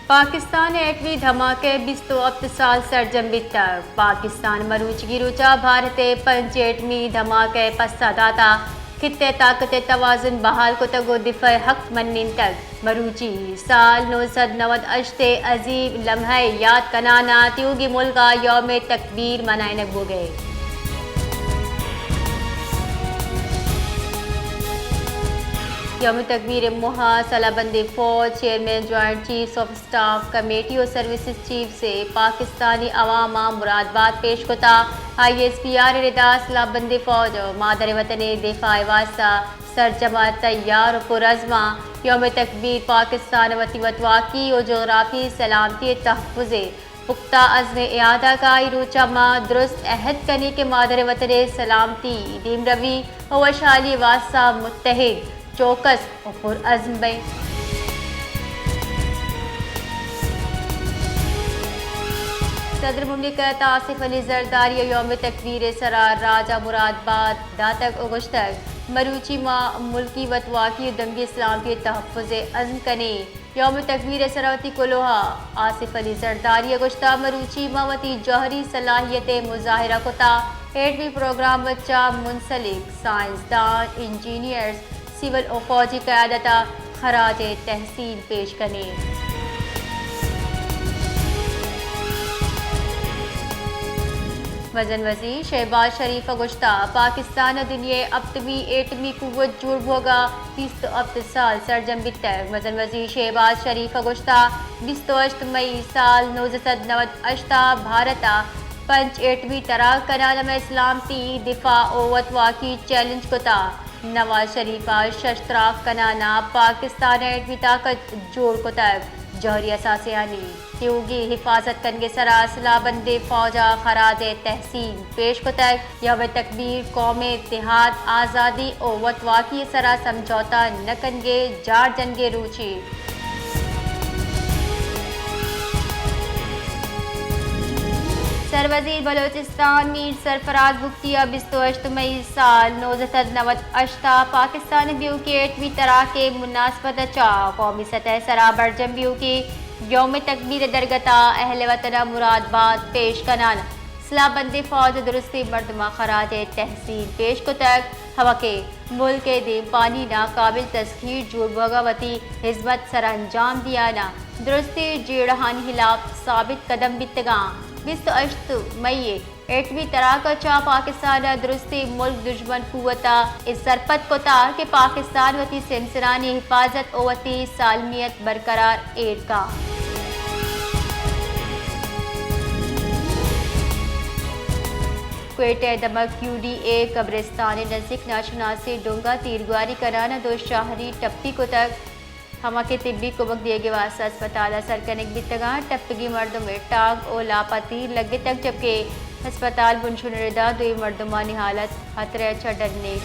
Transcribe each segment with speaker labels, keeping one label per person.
Speaker 1: पाकिस्तान एटवी धमाके 27 साल सरजम बितर पाकिस्तान मरूच गिरुचा भारते पंच एटमी धमाके पश्चादाता खित्ते ताकत तवाजुन बहाल को तगो दिफा हक मन्निन तक मरूची साल 998 अजीब लम्हे याद कनाना त्यूगी मुल्का यौम तकबीर मनाए नगो गए। यौम तकबीर मुहा सलाबंदी फौज chairman joint chiefs of staff committee और सर्विसेज चीफ से पाकिस्तानी अवामा मुरादबाद पेश कोता ISPR रिदा सलाबंदी फौज मादर वतन दिफा वास्ता सरजमा तैयार पुरज़मा यौम तकबीर पाकिस्तान वती वतवाकी और जोग्राफी सलामती तहफ़्फ़ुज़े पुख्ता अज़्म इयादा का रूचमा दुरुस्त अहद करने के मादर वतन सलामती दीम रवी और वशाली वास्ता मुत्तहिद चौकस और पुरअज़्म बे। सदर मुमलिकत आसिफ अली जरदारी यौम तकबीर सरार राजा मुरादबाद दातक अगुश्तक मरूची माँ मुल्की वतवाकी दंगी इस्लाम के तहफ़्फ़ुज़े अज़्म कने यौम तकबीर सरावती कोलोहा आसिफ अली जरदारी अगुश्ता मरूची मावती जौहरी सलाहियत मुजाहिरा कोता एटवी प्रोग्राम बच्चा मुंसलिक साइंसदान इंजीनियर्स सिविल और फौजी क़यादता खराज तहसीन पेश करने। वज़न वज़ीर शहबाज शरीफ गुश्ता पाकिस्तान दुनिया अब्तवी एटमी कुव्वत जुड़ होगा 27 साल सरजम बितर वज़न वज़ीर शहबाज शरीफ गुश्ता 28 मई साल 1998 भारता पंच एटमी तराक कनाल में इस्लामती दिफा और वतवाकी चैलेंज कोता नवाज शरीफा शस्त्राक कनाना पाकिस्तान एटवी ताकत जोड़ को तक जौहरी असासियानी त्योगी हिफाजत करने सरा सलाबंदे फौजा खराज तहसीन पेश को तक यौम तकबीर कौम इत्तेहाद आज़ादी और वतवाकी सरा समझौता न कनगे जार जनगे रूची। सरवज़ीर बलोचिस्तान मीर सरफराज बुख्तिया 28 मई साल 1998 पाकिस्तान ब्यू के एटवी तरह के मुनासबत चा कौमी सतह सरा बरजम ब्यू के यौम तकबीर दरगता अहल वतन मुरादबाद पेश कनान सलाबंदी फौज दुरुस्ती मर्दमा खराज तहसीन पेश को तक हवा के मुल्क दे पानी नाकाबिल तस्खीर जुड़ भगवती हिजमत सर अंजाम दिया ना दुरुस्ती जेड़हान हिलाफ साबित कदम बितगा 28 मई एटवी तरह का चा पाकिस्तान दुरुस्ती मुल्क दुश्मन कुवता इस सरपत को था कि पाकिस्तान वती सिमसरानी हिफाजत और वती सालमियत बरकरार एड का क्वेटा दमक UDA कब्रिस्तान नज़दीक नाशनासी डोंगा तीरगुआरी कराना दो शाहरी टप्पी को तक हमा के तिब्बी कुबक दिए गए वास्ता अस्पताल असर कनेक बितगा टप्पगी मर्दों में टाग और लापती लगे तक जबकि अस्पताल बुनशुन रिदा दुई मर्दमानी हालत खतरे अच्छा डरने।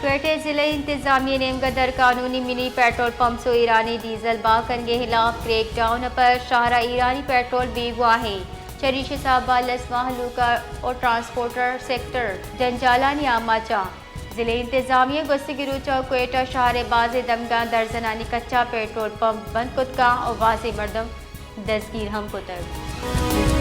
Speaker 1: क्वेटा ज़िले इंतजामिया ने गदर कानूनी मिनी पेट्रोल पंप से ईरानी डीजल बाकन के खिलाफ क्रेक डाउन पर शाहरा ईरानी पेट्रोल बेगुआ है चरीश साहबा लसमा हलूका और ट्रांसपोर्टर सेक्टर जंजालानी आमाचा ज़िले इंतजामिया गुस्तिगिरुचा क्वेटा शहर बाज़ दमगा दर्जनानी कच्चा पेट्रोल पंप बंद कुतका और वाज़े मर्दम दस्तगीर हम कुतर।